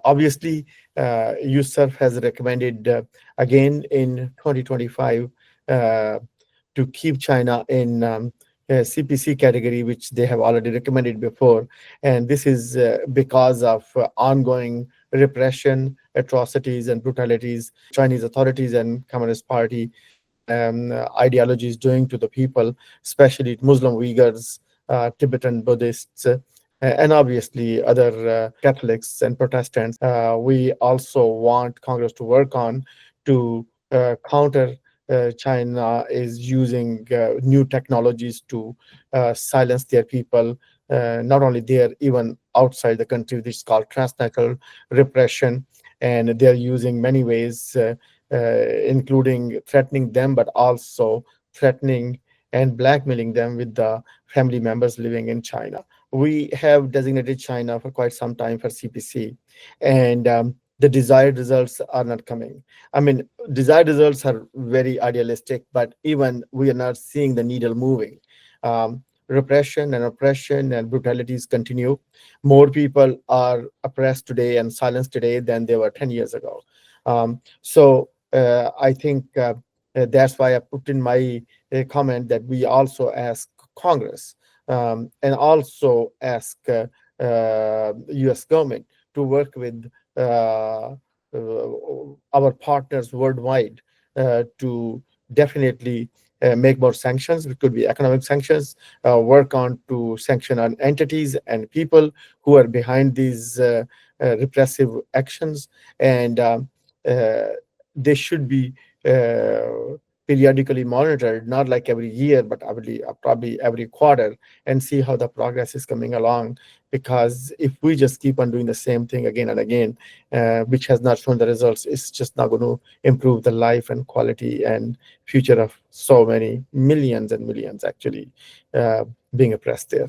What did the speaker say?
Obviously, USCIRF has recommended again in 2025 to keep China in CPC category, which they have already recommended before. And this is because of ongoing repression, atrocities, and brutalities Chinese authorities and Communist Party ideology is doing to the people, especially Muslim Uyghurs, Tibetan Buddhists, and obviously other Catholics and Protestants. We also want Congress to work on to counter China is using new technologies to silence their people, not only there, even outside the country, which is called transnational repression. And they're using many ways, including threatening them, but also threatening and blackmailing them with the family members living in China. We have designated China for quite some time for CPC, and the desired results are not coming. I mean, desired results are very idealistic, but even we are not seeing the needle moving. Repression and oppression and brutalities continue. More people are oppressed today and silenced today than they were 10 years ago. So I think that's why I put in my comment that we also ask Congress and also ask U.S. government to work with our partners worldwide to definitely make more sanctions. It could be economic sanctions, work on to sanction on entities and people who are behind these repressive actions. And they should be periodically monitored, not like every year, but probably every quarter, and see how the progress is coming along. Because if we just keep on doing the same thing again and again, which has not shown the results, it's just not going to improve the life and quality and future of so many millions and millions actually being oppressed there.